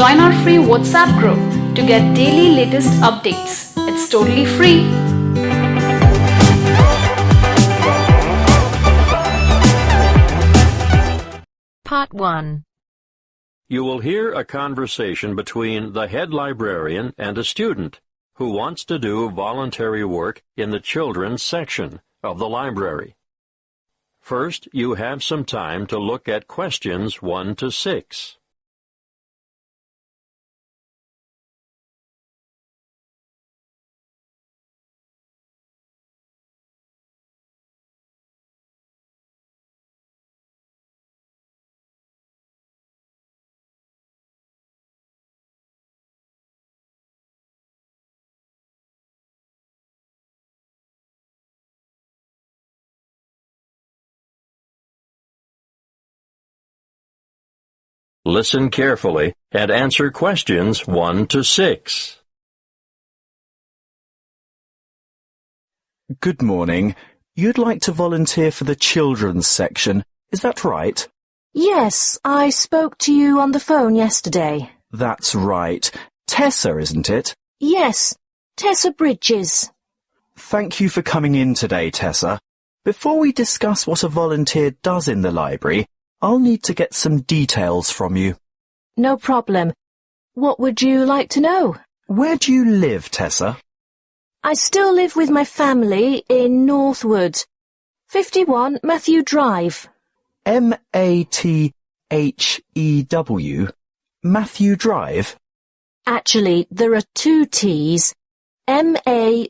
Join our free WhatsApp group to get daily latest updates. It's totally free. Part 1. You will hear a conversation between the head librarian and a student who wants to do voluntary work in the children's section of the library. First, you have some time to look at questions 1 to 6. Listen carefully and answer questions 1 to 6. Good morning. You'd like to volunteer for the children's section, is that right? Yes, I spoke to you on the phone yesterday. That's right. Tessa, isn't it? Yes, Tessa Bridges. Thank you for coming in today, Tessa. Before we discuss what a volunteer does in the library, I'll need to get some details from you. No problem. What would you like to know? Where do you live, Tessa? I still live with my family in Northwood, 51 Matthew Drive. Mathew? Matthew Drive? Actually, there are 2 T's. Mattthew.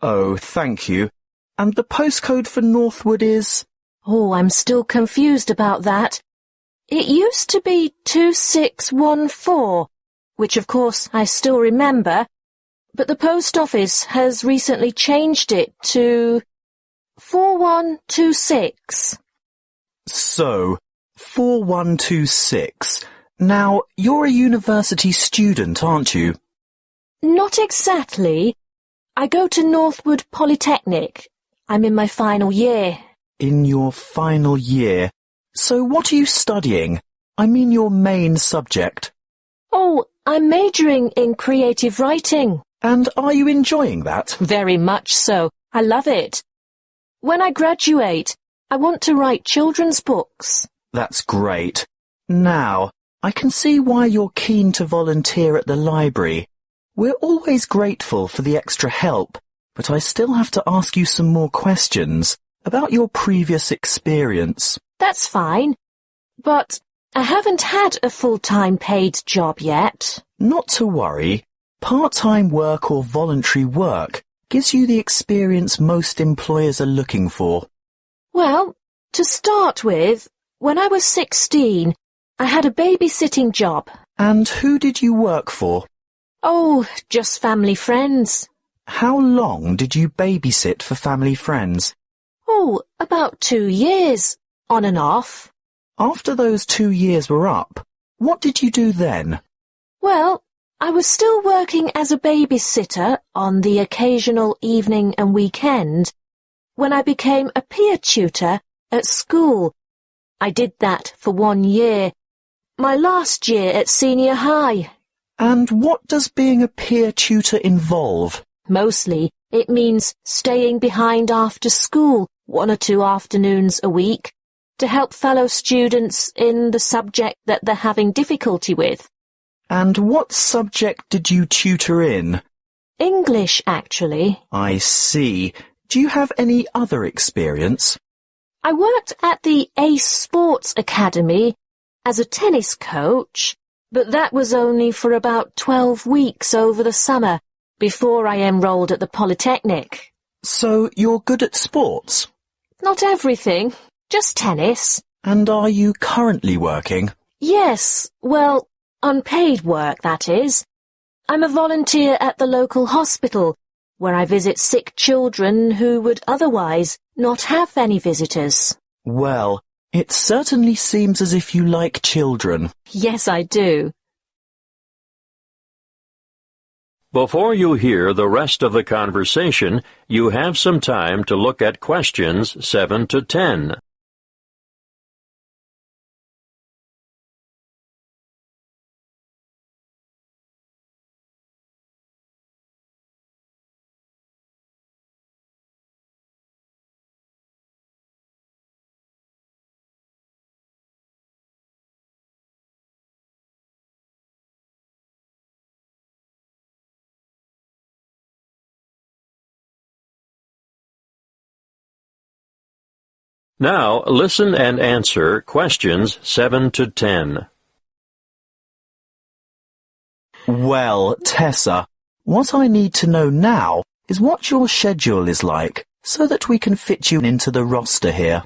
Oh, thank you. And the postcode for Northwood is? Oh, I'm still confused about that. It used to be 2614, which of course I still remember, but the post office has recently changed it to 4126. So, 4126. Now, you're a university student, aren't you? Not exactly. I go to Northwood Polytechnic. I'm in my final year. In your final year. So what are you studying? I mean your main subject. Oh, I'm majoring in creative writing. And are you enjoying that? Very much so. I love it. When I graduate, I want to write children's books. That's great. Now, I can see why you're keen to volunteer at the library. We're always grateful for the extra help, but I still have to ask you some more questions about your previous experience. That's fine. But I haven't had a full-time paid job yet. Not to worry. Part-time work or voluntary work gives you the experience most employers are looking for. Well, to start with, when I was 16, I had a babysitting job. And who did you work for? Oh, just family friends. How long did you babysit for family friends? Oh, about 2 years, on and off. After those 2 years were up, what did you do then? Well, I was still working as a babysitter on the occasional evening and weekend when I became a peer tutor at school. I did that for 1 year, my last year at senior high. And what does being a peer tutor involve? Mostly, it means staying behind after school 1 or 2 afternoons a week to help fellow students in the subject that they're having difficulty with. And what subject did you tutor in? English, actually. I see. Do you have any other experience? I worked at the Ace Sports Academy as a tennis coach, but that was only for about 12 weeks over the summer before I enrolled at the Polytechnic. So you're good at sports? Not everything, just tennis. And are you currently working? Yes, well, unpaid work, that is. I'm a volunteer at the local hospital, where I visit sick children who would otherwise not have any visitors. Well, it certainly seems as if you like children. Yes, I do. Before you hear the rest of the conversation, you have some time to look at questions 7 to 10. Now listen and answer questions 7 to 10. Well, Tessa, what I need to know now is what your schedule is like, so that we can fit you into the roster here.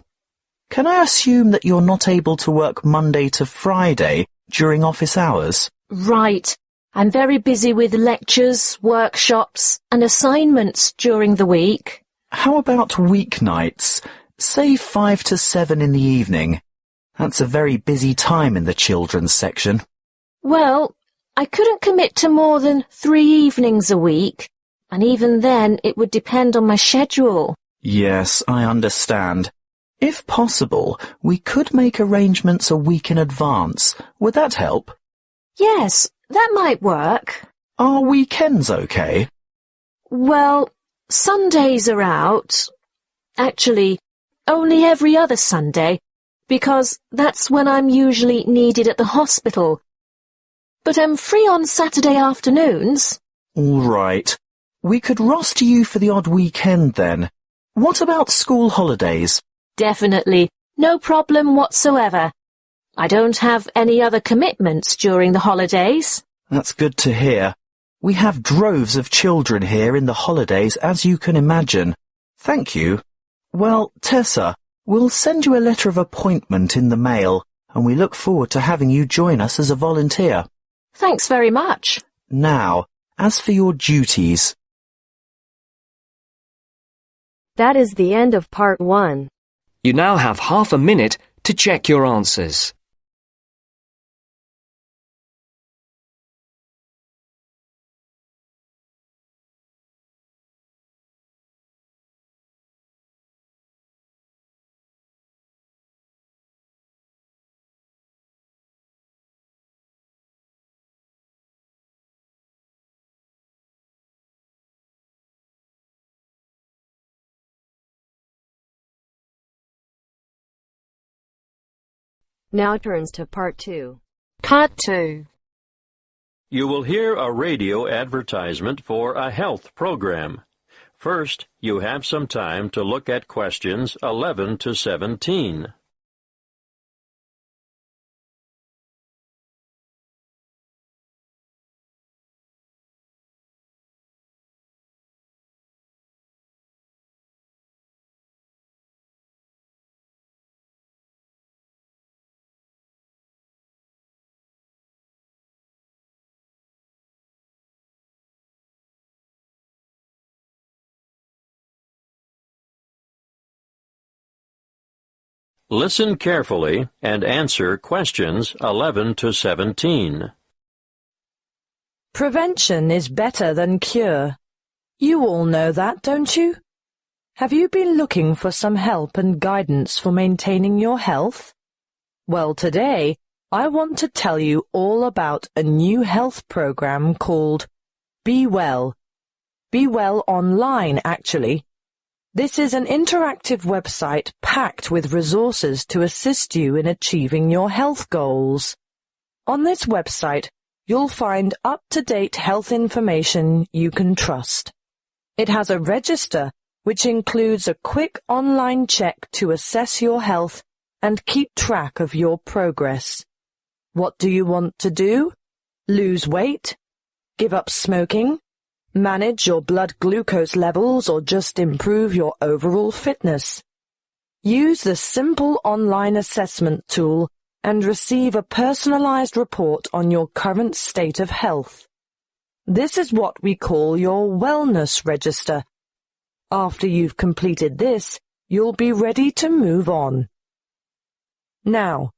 Can I assume that you're not able to work Monday to Friday during office hours? Right. I'm very busy with lectures, workshops, and assignments during the week. How about weeknights? Say 5 to 7 in the evening. That's a very busy time in the children's section. Well, I couldn't commit to more than 3 evenings a week, and even then it would depend on my schedule. Yes, I understand. If possible, we could make arrangements a week in advance. Would that help? Yes, that might work. Are weekends okay? Well, Sundays are out. Actually, only every other Sunday, because that's when I'm usually needed at the hospital. But I'm free on Saturday afternoons. All right. We could roster you for the odd weekend then. What about school holidays? Definitely. No problem whatsoever. I don't have any other commitments during the holidays. That's good to hear. We have droves of children here in the holidays, as you can imagine. Thank you. Well, Tessa, we'll send you a letter of appointment in the mail, and we look forward to having you join us as a volunteer. Thanks very much. Now, as for your duties... That is the end of part 1. You now have half a minute to check your answers. Now turns to part 2. Part 2. You will hear a radio advertisement for a health program. First, you have some time to look at questions 11 to 17. Listen carefully and answer questions 11 to 17. Prevention is better than cure. You all know that, don't you? Have you been looking for some help and guidance for maintaining your health? Well, today, I want to tell you all about a new health program called Be Well. Be Well Online, actually. This is an interactive website packed with resources to assist you in achieving your health goals. On this website, you'll find up-to-date health information you can trust. It has a register, which includes a quick online check to assess your health and keep track of your progress. What do you want to do? Lose weight? Give up smoking? Manage your blood glucose levels or just improve your overall fitness? Use the simple online assessment tool and receive a personalized report on your current state of health. This is what we call your wellness register. After you've completed this, you'll be ready to move on. Now,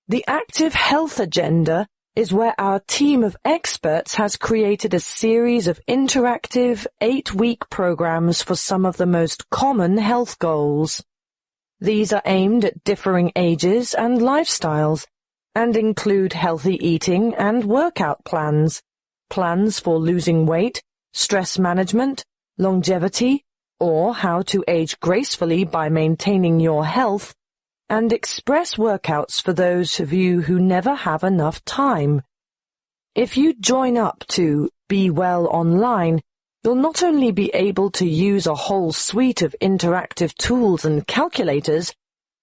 the Active Health Agenda is where our team of experts has created a series of interactive 8-week programs for some of the most common health goals. These are aimed at differing ages and lifestyles, and include healthy eating and workout plans, plans for losing weight, stress management, longevity, or how to age gracefully by maintaining your health, and express workouts for those of you who never have enough time. If you join up to Be Well Online, you'll not only be able to use a whole suite of interactive tools and calculators,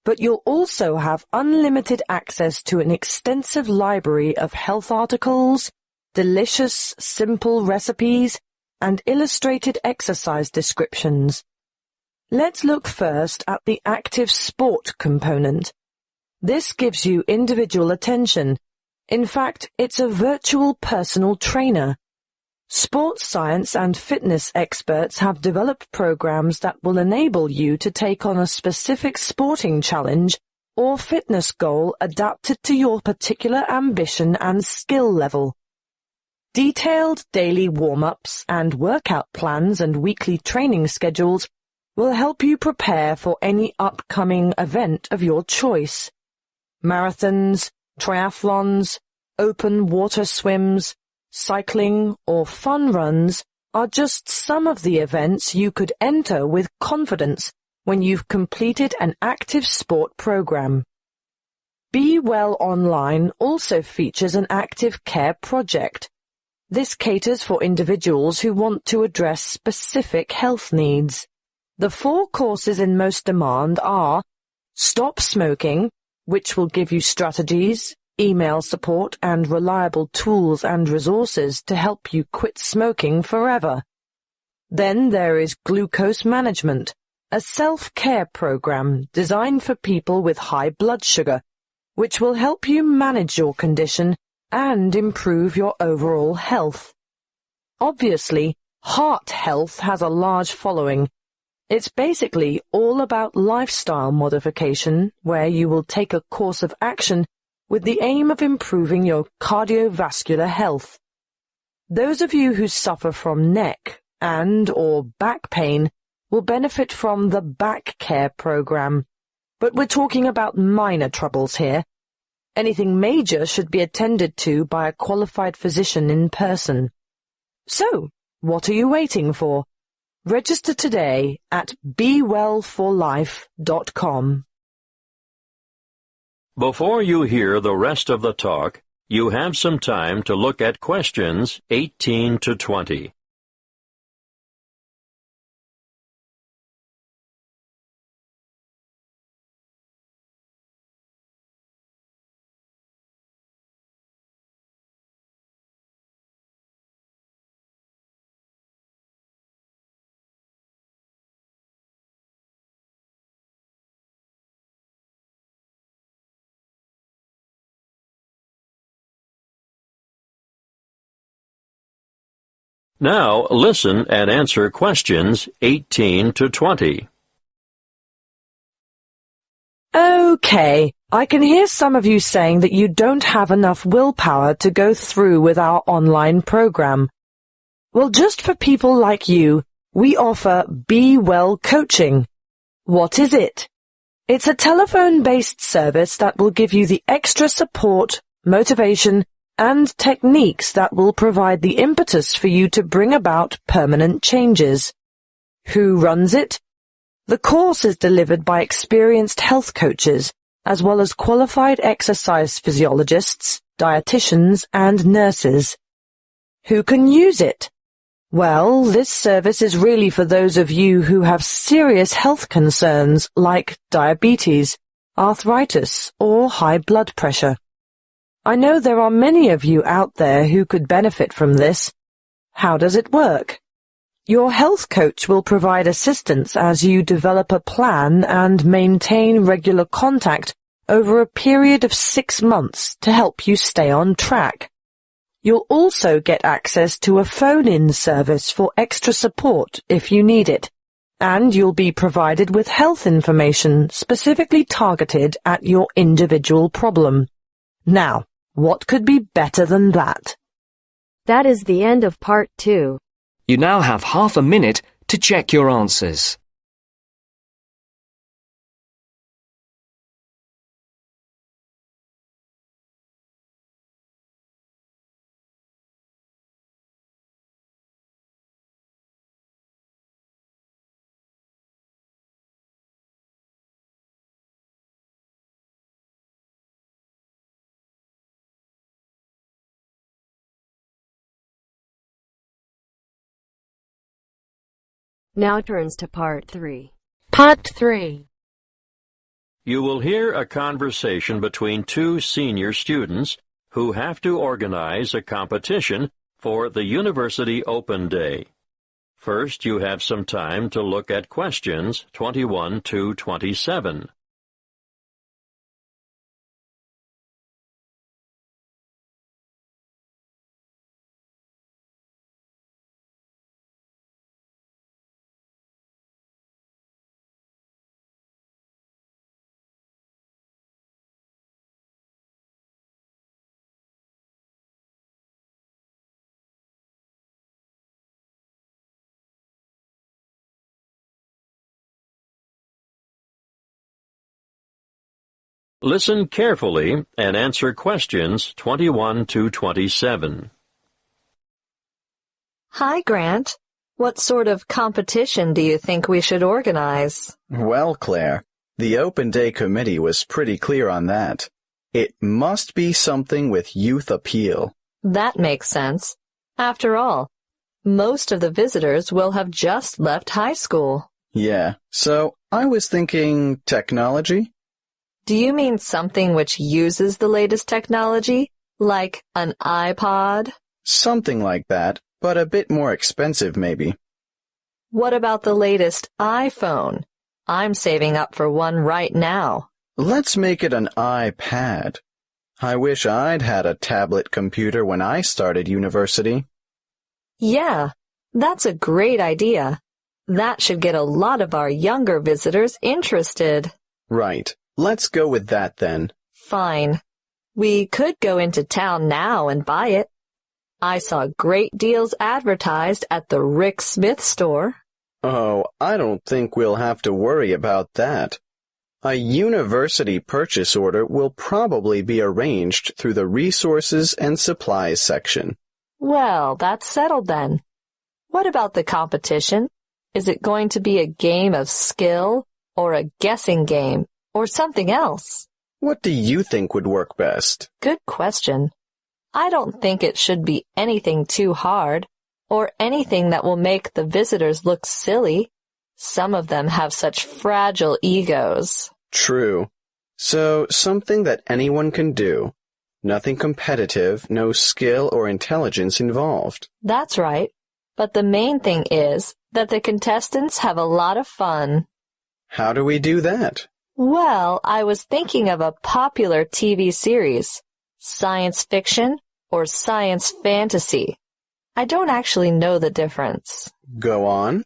but you'll also have unlimited access to an extensive library of health articles, delicious, simple recipes, and illustrated exercise descriptions. Let's look first at the active sport component. This gives you individual attention. In fact, it's a virtual personal trainer. Sports science and fitness experts have developed programs that will enable you to take on a specific sporting challenge or fitness goal adapted to your particular ambition and skill level. Detailed daily warm-ups and workout plans and weekly training schedules will help you prepare for any upcoming event of your choice. Marathons, triathlons, open water swims, cycling, or fun runs are just some of the events you could enter with confidence when you've completed an active sport program. Be Well Online also features an active care project. This caters for individuals who want to address specific health needs. The 4 courses in most demand are Stop Smoking, which will give you strategies, email support, and reliable tools and resources to help you quit smoking forever. Then there is Glucose Management, a self-care program designed for people with high blood sugar, which will help you manage your condition and improve your overall health. Obviously, heart health has a large following. It's basically all about lifestyle modification, where you will take a course of action with the aim of improving your cardiovascular health. Those of you who suffer from neck and/or back pain will benefit from the Back Care program, but we're talking about minor troubles here. Anything major should be attended to by a qualified physician in person. So, what are you waiting for? Register today at bewellforlife.com. Before you hear the rest of the talk, you have some time to look at questions 18 to 20. Now listen and answer questions 18 to 20. Okay, I can hear some of you saying that you don't have enough willpower to go through with our online program. Well, just for people like you, we offer Be Well Coaching. What is it? It's a telephone-based service that will give you the extra support, motivation, and techniques that will provide the impetus for you to bring about permanent changes. Who runs it? The course is delivered by experienced health coaches, as well as qualified exercise physiologists, dietitians, and nurses. Who can use it? Well, this service is really for those of you who have serious health concerns like diabetes, arthritis, or high blood pressure. I know there are many of you out there who could benefit from this. How does it work? Your health coach will provide assistance as you develop a plan and maintain regular contact over a period of 6 months to help you stay on track. You'll also get access to a phone-in service for extra support if you need it, and you'll be provided with health information specifically targeted at your individual problem. Now, what could be better than that? That is the end of part 2. You now have half a minute to check your answers. Now turns to part 3. Part 3. You will hear a conversation between two senior students who have to organize a competition for the University Open Day. First, you have some time to look at questions 21 to 27. Listen carefully and answer questions 21 to 27. Hi, Grant. What sort of competition do you think we should organize? Well, Claire, the Open Day Committee was pretty clear on that. It must be something with youth appeal. That makes sense. After all, most of the visitors will have just left high school. Yeah, so I was thinking technology? Do you mean something which uses the latest technology, like an iPod? Something like that, but a bit more expensive maybe. What about the latest iPhone? I'm saving up for one right now. Let's make it an iPad. I wish I'd had a tablet computer when I started university. Yeah, that's a great idea. That should get a lot of our younger visitors interested. Right. Let's go with that then. Fine. We could go into town now and buy it. I saw great deals advertised at the Rick Smith store. Oh, I don't think we'll have to worry about that. A university purchase order will probably be arranged through the Resources and Supplies section. Well, that's settled then. What about the competition? Is it going to be a game of skill or a guessing game or something else? What do you think would work best? Good question. I don't think it should be anything too hard or anything that will make the visitors look silly. Some of them have such fragile egos. True. So something that anyone can do. Nothing competitive, no skill or intelligence involved. That's right. But the main thing is that the contestants have a lot of fun. How do we do that? Well, I was thinking of a popular TV series, science fiction or science fantasy. I don't actually know the difference. Go on.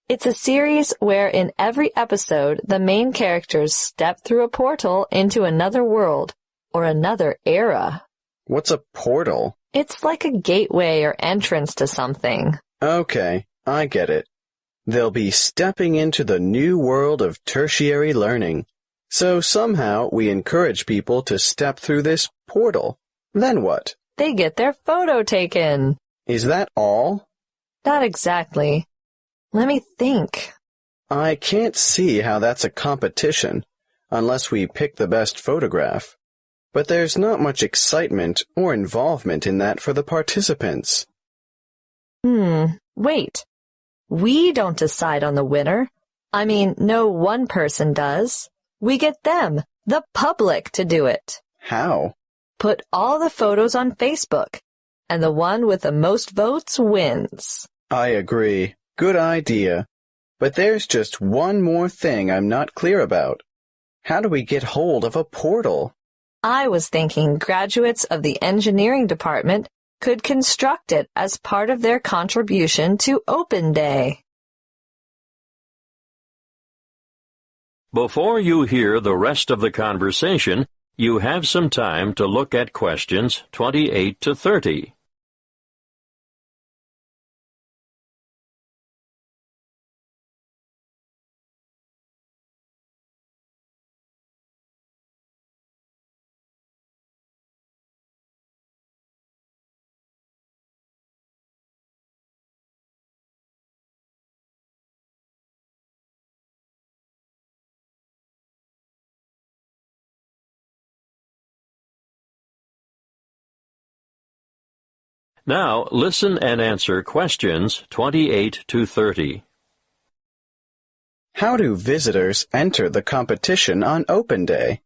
It's a series where in every episode the main characters step through a portal into another world or another era. What's a portal? It's like a gateway or entrance to something. Okay, I get it. They'll be stepping into the new world of tertiary learning. So somehow we encourage people to step through this portal. Then what? They get their photo taken. Is that all? Not exactly. Let me think. I can't see how that's a competition, unless we pick the best photograph. But there's not much excitement or involvement in that for the participants. Wait. We don't decide on the winner. I mean, no one person does. We get them, the public, to do it. How? Put all the photos on Facebook, and the one with the most votes wins. I agree. Good idea. But there's just one more thing I'm not clear about. How do we get hold of a portal? I was thinking graduates of the engineering department could construct it as part of their contribution to Open Day. Before you hear the rest of the conversation, you have some time to look at questions 28 to 30. Now, listen and answer questions 28 to 30. How do visitors enter the competition on open day?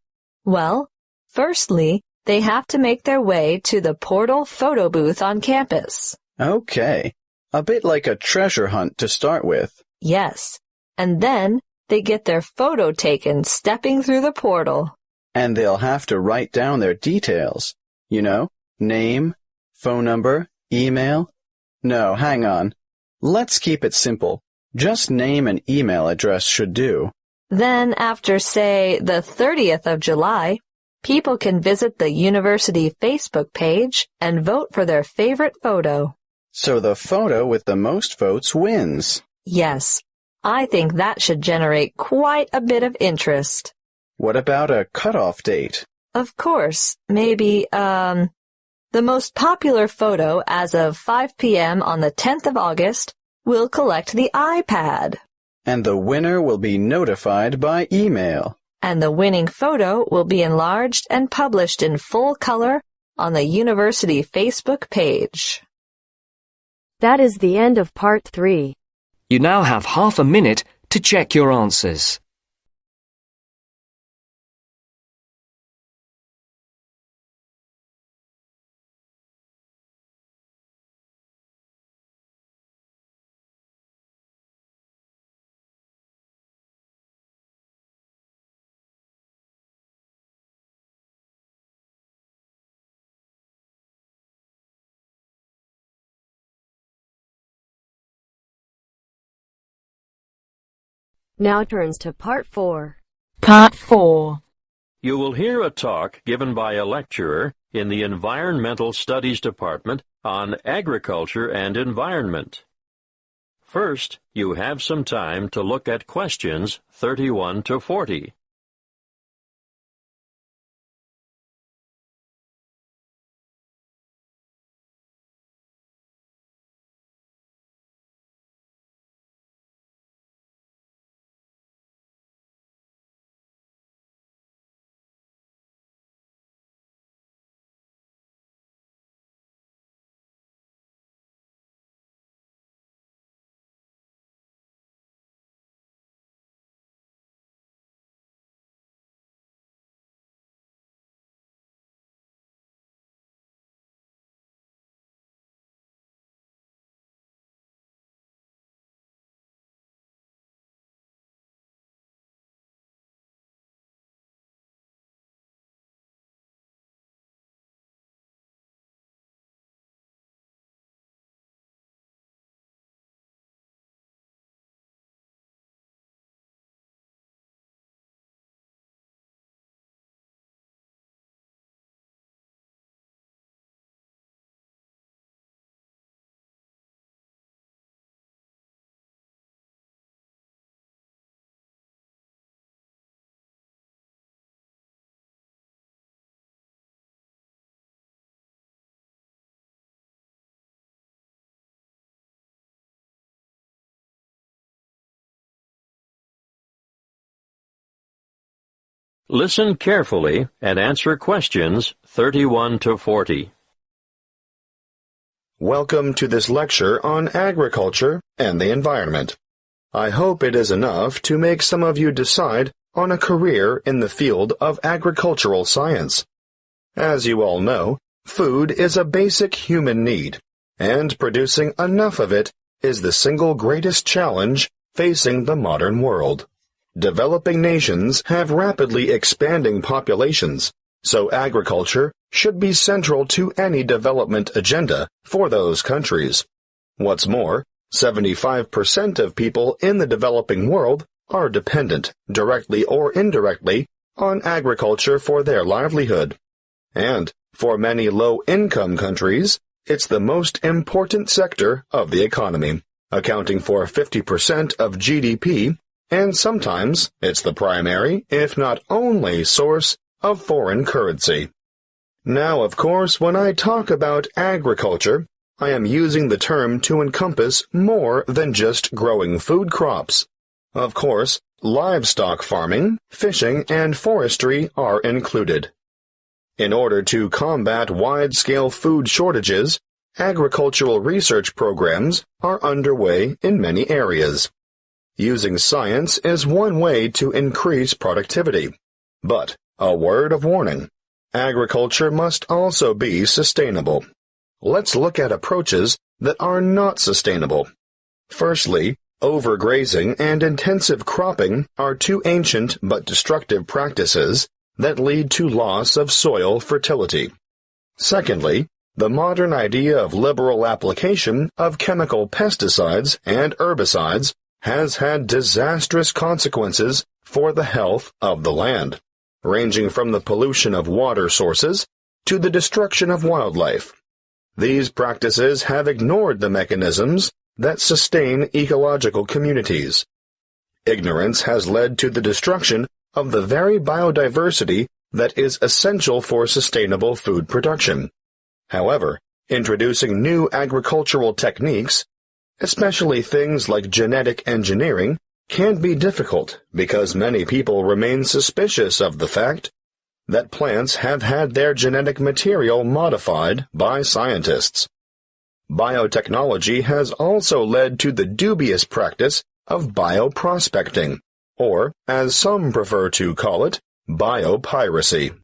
Well, firstly, they have to make their way to the portal photo booth on campus. Okay, a bit like a treasure hunt to start with. Yes, and then they get their photo taken stepping through the portal. And they'll have to write down their details. You know, name, phone number, email. No, hang on. Let's keep it simple. Just name and email address should do. Then after, say, the 30th of July, people can visit the university Facebook page and vote for their favorite photo. So the photo with the most votes wins. Yes, I think that should generate quite a bit of interest. What about a cutoff date? Of course, maybe, the most popular photo as of 5 p.m. on the 10th of August will collect the iPad. And the winner will be notified by email. And the winning photo will be enlarged and published in full color on the university Facebook page. That is the end of part 3. You now have half a minute to check your answers. Now turns to part 4. Part 4. You will hear a talk given by a lecturer in the Environmental Studies Department on agriculture and environment. First, you have some time to look at questions 31 to 40. Listen carefully and answer questions 31 to 40. Welcome to this lecture on agriculture and the environment. I hope it is enough to make some of you decide on a career in the field of agricultural science. As you all know, food is a basic human need, and producing enough of it is the single greatest challenge facing the modern world. Developing nations have rapidly expanding populations, so agriculture should be central to any development agenda for those countries. What's more, 75% of people in the developing world are dependent, directly or indirectly, on agriculture for their livelihood. And for many low-income countries, it's the most important sector of the economy, accounting for 50% of GDP, and sometimes it's the primary, if not only, source of foreign currency. Now, of course, when I talk about agriculture, I am using the term to encompass more than just growing food crops. Of course, livestock farming, fishing, and forestry are included. In order to combat wide-scale food shortages, agricultural research programs are underway in many areas. Using science is one way to increase productivity. But, a word of warning, agriculture must also be sustainable. Let's look at approaches that are not sustainable. Firstly, overgrazing and intensive cropping are two ancient but destructive practices that lead to loss of soil fertility. Secondly, the modern idea of liberal application of chemical pesticides and herbicides has had disastrous consequences for the health of the land, ranging from the pollution of water sources to the destruction of wildlife. These practices have ignored the mechanisms that sustain ecological communities. Ignorance has led to the destruction of the very biodiversity that is essential for sustainable food production. However, introducing new agricultural techniques, especially things like genetic engineering, can be difficult because many people remain suspicious of the fact that plants have had their genetic material modified by scientists. Biotechnology has also led to the dubious practice of bioprospecting, or, as some prefer to call it, biopiracy.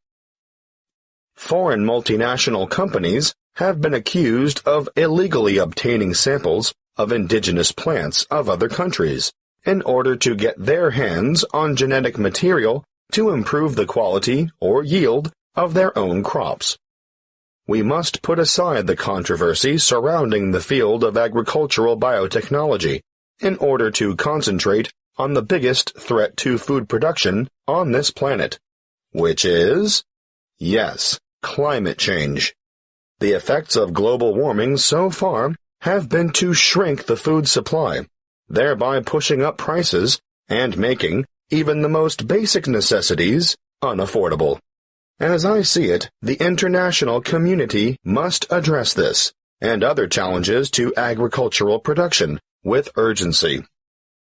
Foreign multinational companies have been accused of illegally obtaining samples of indigenous plants of other countries in order to get their hands on genetic material to improve the quality or yield of their own crops. We must put aside the controversy surrounding the field of agricultural biotechnology in order to concentrate on the biggest threat to food production on this planet, which is, yes, climate change. The effects of global warming so far have been to shrink the food supply, thereby pushing up prices and making even the most basic necessities unaffordable. As I see it, the international community must address this and other challenges to agricultural production with urgency.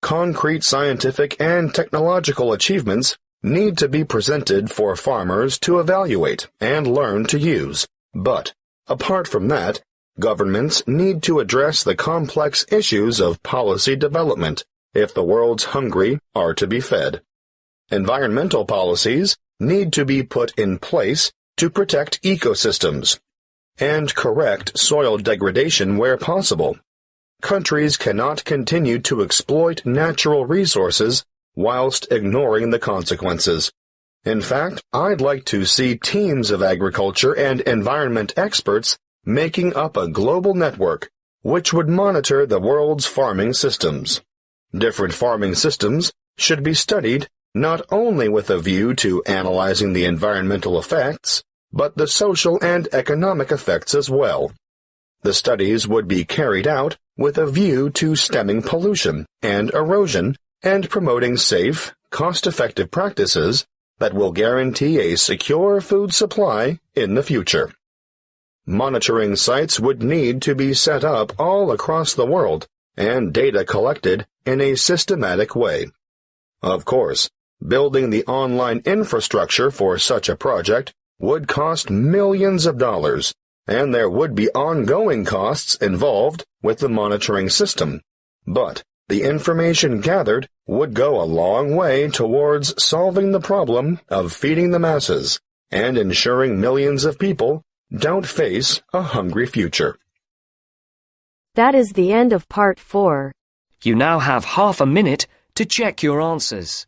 Concrete scientific and technological achievements need to be presented for farmers to evaluate and learn to use. But, apart from that, governments need to address the complex issues of policy development if the world's hungry are to be fed. Environmental policies need to be put in place to protect ecosystems and correct soil degradation where possible. Countries cannot continue to exploit natural resources whilst ignoring the consequences. In fact, I'd like to see teams of agriculture and environment experts making up a global network which would monitor the world's farming systems. Different farming systems should be studied not only with a view to analyzing the environmental effects, but the social and economic effects as well. The studies would be carried out with a view to stemming pollution and erosion and promoting safe, cost-effective practices that will guarantee a secure food supply in the future. Monitoring sites would need to be set up all across the world and data collected in a systematic way. Of course, building the online infrastructure for such a project would cost millions of dollars, and there would be ongoing costs involved with the monitoring system. But the information gathered would go a long way towards solving the problem of feeding the masses and ensuring millions of people don't face a hungry future. That is the end of part 4. You now have half a minute to check your answers.